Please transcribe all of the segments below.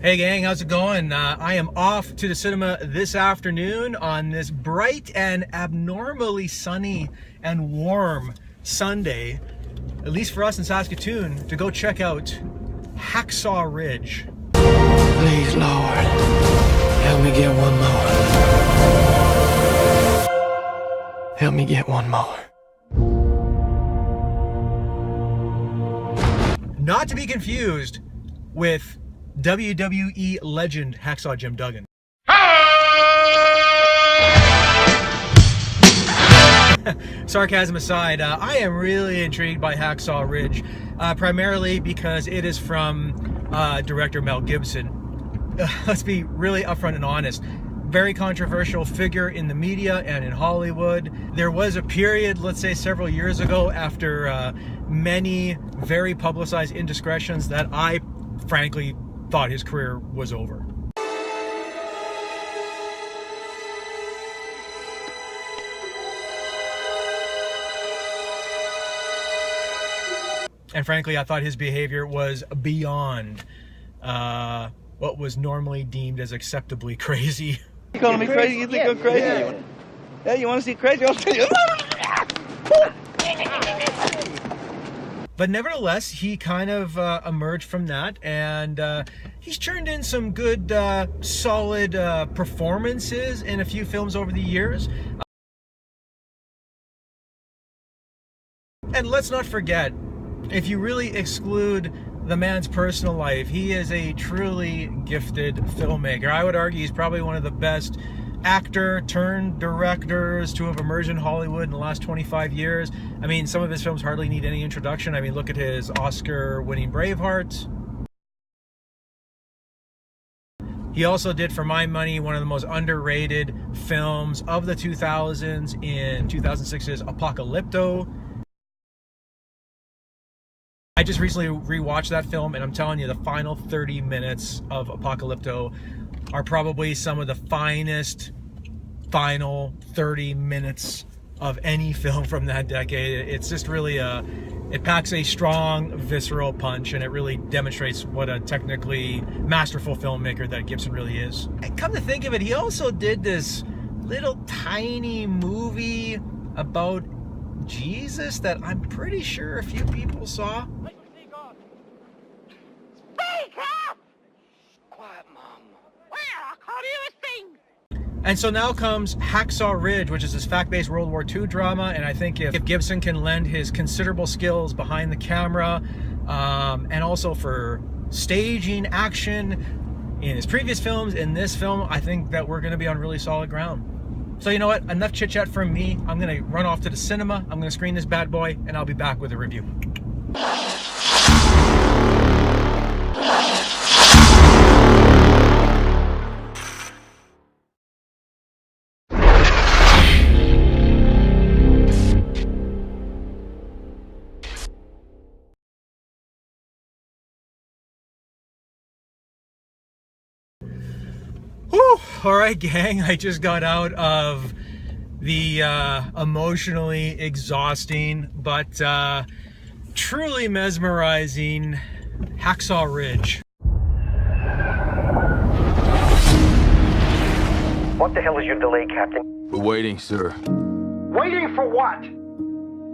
Hey gang, how's it going? I am off to the cinema this afternoon on this bright and abnormally sunny and warm Sunday, at least for us in Saskatoon, to go check out HACKSAW RIDGE. Please, Lord, help me get one more. Help me get one more. Not to be confused with WWII legend Hacksaw Jim Duggan. Sarcasm aside, I am really intrigued by HACKSAW RIDGE, primarily because it is from director Mel Gibson. Let's be really upfront and honest. Very controversial figure in the media and in Hollywood. There was a period, let's say several years ago, after many very publicized indiscretions, that I frankly thought his career was over. And frankly, I thought his behavior was beyond what was normally deemed as acceptably crazy. You calling me crazy? You think I'm crazy? Yeah, you want to see crazy? I'll tell you. But nevertheless, he kind of emerged from that, and he's turned in some good, solid performances in a few films over the years. And let's not forget, if you really exclude the man's personal life, he is a truly gifted filmmaker. I would argue he's probably one of the best actor turned directors to have emerged in Hollywood in the last 25 years. I mean, some of his films hardly need any introduction. I mean, look at his Oscar-winning Braveheart. He also did, for my money, one of the most underrated films of the 2000s in 2006's Apocalypto. I just recently rewatched that film, and I'm telling you, the final 30 minutes of Apocalypto are probably some of the finest final 30 minutes of any film from that decade. It's just really it packs a strong, visceral punch, and it really demonstrates what a technically masterful filmmaker that Gibson really is. And come to think of it, he also did this little tiny movie about Jesus that I'm pretty sure a few people saw. Speak up! Quiet, Mom. Where? I can't hear a thing. And so now comes HACKSAW RIDGE, which is this fact-based World War II drama, and I think if Gibson can lend his considerable skills behind the camera, and also for staging action in his previous films, in this film, I think that we're going to be on really solid ground. So you know what, enough chit-chat from me. I'm going to run off to the cinema, I'm going to screen this bad boy, and I'll be back with a review. Whew. All right, gang, I just got out of the emotionally exhausting but truly mesmerizing HACKSAW RIDGE. What the hell is your delay, Captain? We're waiting, sir. Waiting for what?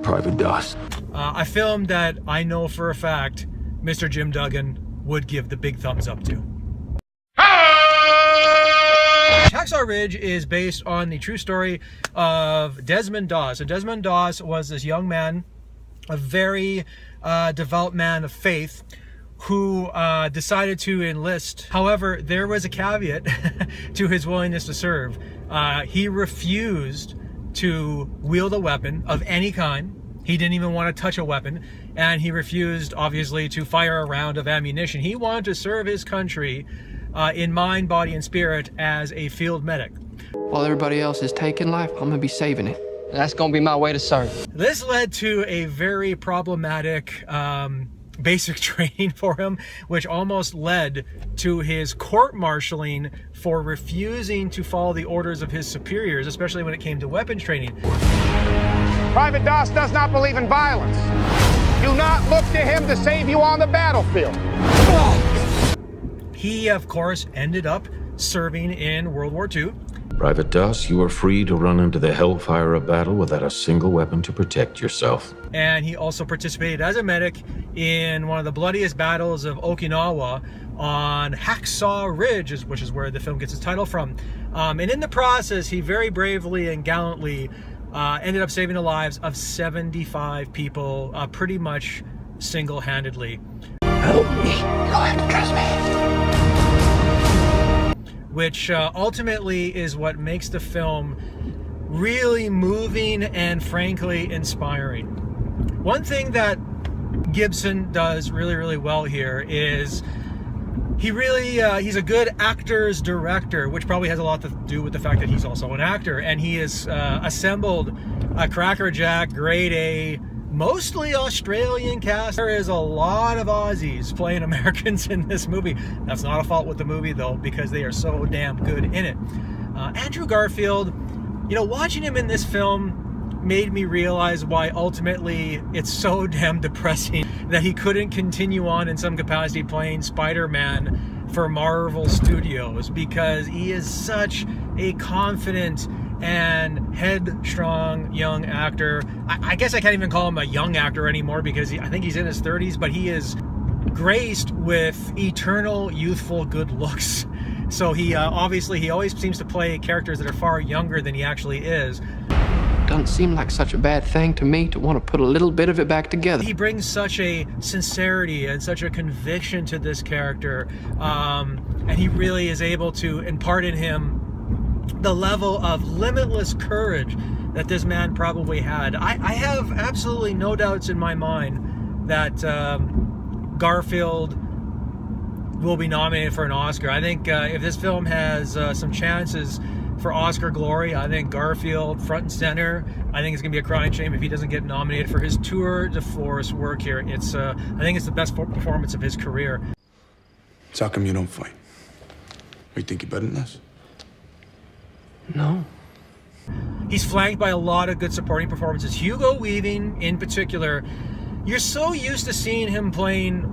Private dust. A film that I know for a fact Mr. Jim Duggan would give the big thumbs up to. HACKSAW RIDGE is based on the true story of Desmond Doss. And Desmond Doss was this young man, a very devout man of faith, who decided to enlist. However, there was a caveat to his willingness to serve. He refused to wield a weapon of any kind. He didn't even want to touch a weapon, and he refused, obviously, to fire a round of ammunition. He wanted to serve his country in mind, body, and spirit as a field medic. While everybody else is taking life, I'm gonna be saving it. That's gonna be my way to serve. This led to a very problematic basic training for him, which almost led to his court-martialing for refusing to follow the orders of his superiors, especially when it came to weapons training. Private Doss does not believe in violence. Do not look to him to save you on the battlefield. He, of course, ended up serving in World War II. Private Doss, you are free to run into the hellfire of battle without a single weapon to protect yourself. And he also participated as a medic in one of the bloodiest battles of Okinawa on HACKSAW Ridge, which is where the film gets its title from. And in the process, he very bravely and gallantly ended up saving the lives of 75 people, pretty much single-handedly. Help me. You'll have to trust me. Which ultimately is what makes the film really moving and frankly inspiring. One thing that Gibson does really, really well here is he's a good actor's director, which probably has a lot to do with the fact that he's also an actor, and he has assembled a crackerjack, grade A, mostly Australian cast. There is a lot of Aussies playing Americans in this movie. That's not a fault with the movie though, because they are so damn good in it. Andrew Garfield, watching him in this film made me realize why ultimately it's so damn depressing that he couldn't continue on in some capacity playing Spider-Man for Marvel Studios, because he is such a confident and headstrong young actor. I guess I can't even call him a young actor anymore, because I think he's in his 30s, but he is graced with eternal youthful good looks. So he always seems to play characters that are far younger than he actually is. Doesn't seem like such a bad thing to me to want to put a little bit of it back together. He brings such a sincerity and such a conviction to this character, and he really is able to impart in him the level of limitless courage that this man probably had. I have absolutely no doubts in my mind that Garfield will be nominated for an Oscar. I think if this film has some chances for Oscar glory, I think Garfield front and center. I think it's gonna be a crying shame if he doesn't get nominated for his tour de force work here. I think it's the best performance of his career. So how come you don't fight? You think you're better than us? No. He's flanked by a lot of good supporting performances. Hugo Weaving, in particular, you're so used to seeing him playing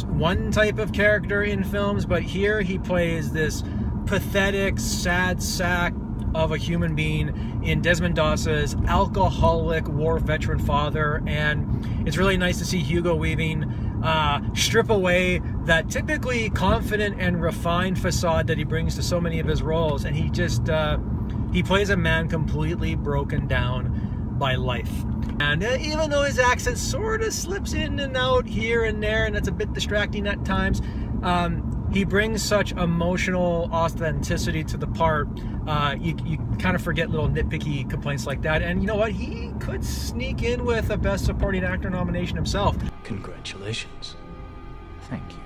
one type of character in films, but here he plays this pathetic, sad sack of a human being in Desmond Doss's alcoholic war veteran father. And it's really nice to see Hugo Weaving strip away that typically confident and refined facade that he brings to so many of his roles, and he just he plays a man completely broken down by life. And even though his accent sort of slips in and out here and there, and that's a bit distracting at times, he brings such emotional authenticity to the part. You kind of forget little nitpicky complaints like that. And you know what? He could sneak in with a Best Supporting Actor nomination himself. Congratulations. Thank you.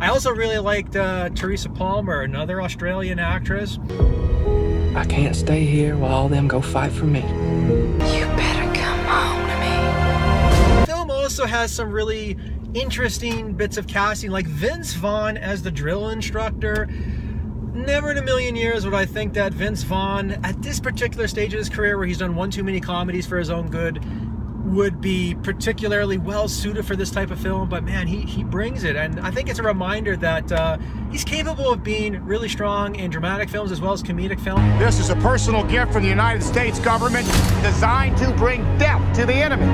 I also really liked Teresa Palmer, another Australian actress. I can't stay here while all them go fight for me. You better come home to me. The film also has some really interesting bits of casting, like Vince Vaughn as the drill instructor. Never in a million years would I think that Vince Vaughn, at this particular stage of his career where he's done one too many comedies for his own good, would be particularly well suited for this type of film. But man, he brings it, and I think it's a reminder that he's capable of being really strong in dramatic films as well as comedic film. This is a personal gift from the United States government designed to bring death to the enemy.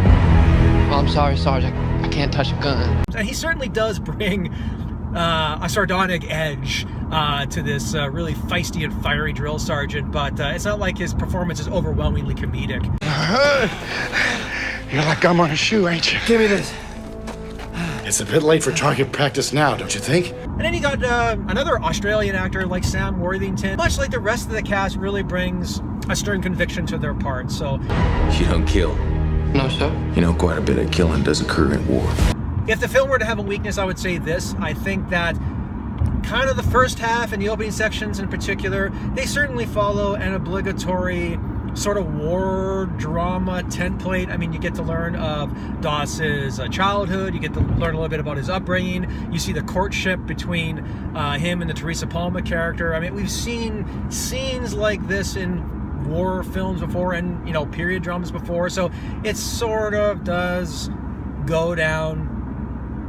Well, I'm sorry, Sergeant. I can't touch a gun. And he certainly does bring a sardonic edge to this really feisty and fiery drill sergeant, but it's not like his performance is overwhelmingly comedic. You're like gum on a shoe, ain't you? Give me this. It's a bit late for target practice now, don't you think? And then you got another Australian actor like Sam Worthington. Much like the rest of the cast, really brings a stern conviction to their part. So You don't kill. No, sir. You know, quite a bit of killing does occur in war. if the film were to have a weakness, I would say this. I think that kind of the first half and the opening sections in particular, they certainly follow an obligatory sort of war drama template. I mean, you get to learn of Doss's childhood, you get to learn a little bit about his upbringing, you see the courtship between him and the Teresa Palmer character. I mean, we've seen scenes like this in war films before and, you know, period dramas before, so it sort of does go down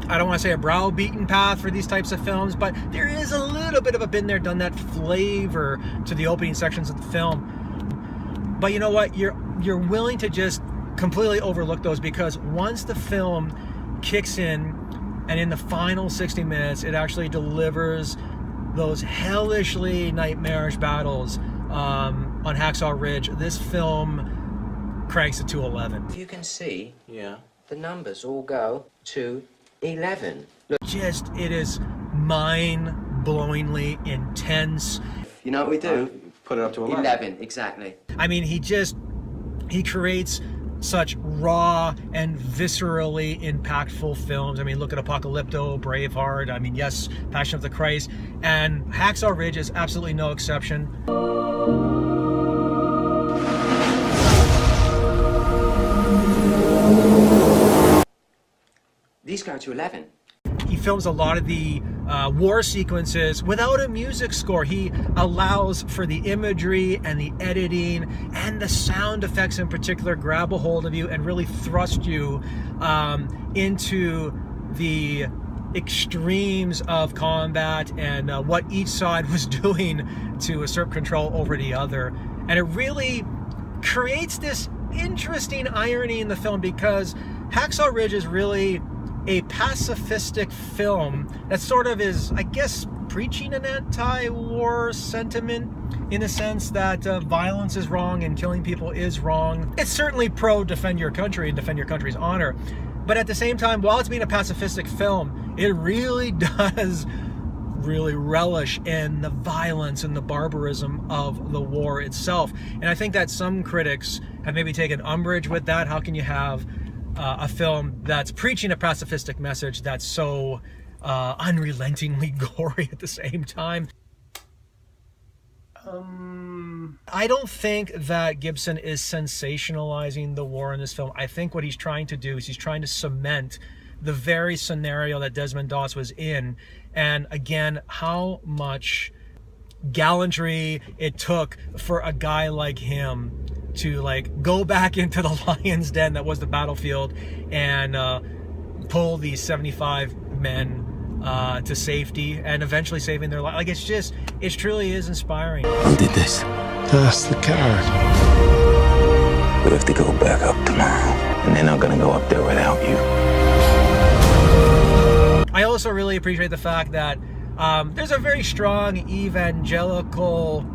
I don't want to say a browbeaten path for these types of films, but there is a little bit of a been there, done that flavor to the opening sections of the film. But you know what? You're willing to just completely overlook those, because once the film kicks in, and in the final 60 minutes, it actually delivers those hellishly nightmarish battles on Hacksaw Ridge. This film cranks it to 11. If you can see, the numbers all go to 11. Look. Just, it is mind-blowingly intense. You know what we do? Put it up to 11. 11, exactly. I mean, he creates such raw and viscerally impactful films. I mean, look at Apocalypto, Braveheart, I mean, yes, Passion of the Christ, and Hacksaw Ridge is absolutely no exception. These go to 11. He films a lot of the war sequences without a music score. He allows for the imagery and the editing and the sound effects in particular grab a hold of you and really thrust you into the extremes of combat and what each side was doing to assert control over the other. And it really creates this interesting irony in the film, because Hacksaw Ridge is really a pacifistic film that sort of is, I guess, preaching an anti-war sentiment, in the sense that violence is wrong and killing people is wrong. It's certainly pro-defend your country and defend your country's honor. But at the same time, while it's being a pacifistic film, it really does really relish in the violence and the barbarism of the war itself. And I think that some critics have maybe taken umbrage with that. How can you have a film that's preaching a pacifistic message that's so unrelentingly gory at the same time? I don't think that Gibson is sensationalizing the war in this film. I think what he's trying to do is he's trying to cement the very scenario that Desmond Doss was in, and again, how much gallantry it took for a guy like him to like go back into the lion's den that was the battlefield and pull these 75 men to safety and eventually saving their life. Like, it's just, it truly is inspiring. Who did this? That's the card. We have to go back up tomorrow, and they're not gonna go up there without you. I also really appreciate the fact that there's a very strong evangelical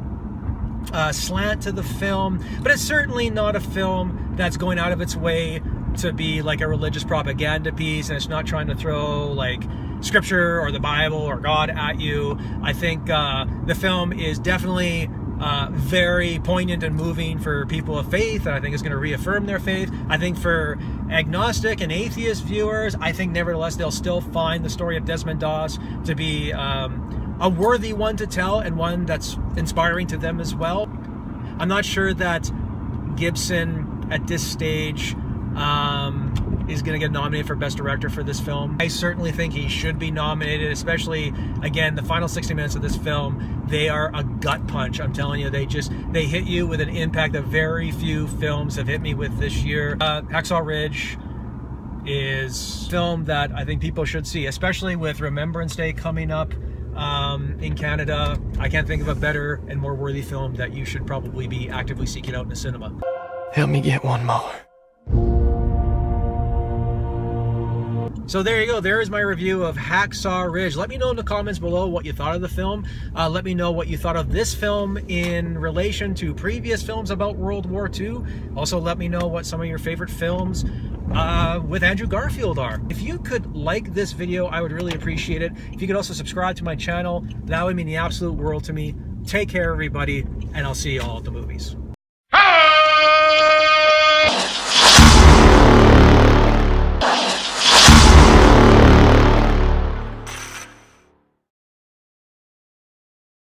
slant to the film, but it's certainly not a film that's going out of its way to be like a religious propaganda piece, and it's not trying to throw like scripture or the Bible or God at you. I think the film is definitely very poignant and moving for people of faith, and I think it's going to reaffirm their faith. I think for agnostic and atheist viewers, I think nevertheless they'll still find the story of Desmond Doss to be a worthy one to tell, and one that's inspiring to them as well. I'm not sure that Gibson at this stage is going to get nominated for Best Director for this film. I certainly think he should be nominated, especially, again, the final 60 minutes of this film. They are a gut punch. I'm telling you, they hit you with an impact that very few films have hit me with this year. Hacksaw Ridge is a film that I think people should see, especially with Remembrance Day coming up in Canada. I can't think of a better and more worthy film that you should probably be actively seeking out in the cinema. Help me get one more. So there you go. There is my review of Hacksaw Ridge. Let me know in the comments below what you thought of the film. Let me know what you thought of this film in relation to previous films about World War II. Also, let me know what some of your favorite films with Andrew Garfield are. If you could like this video, I would really appreciate it. If you could also subscribe to my channel, that would mean the absolute world to me. Take care, everybody, and I'll see you all at the movies.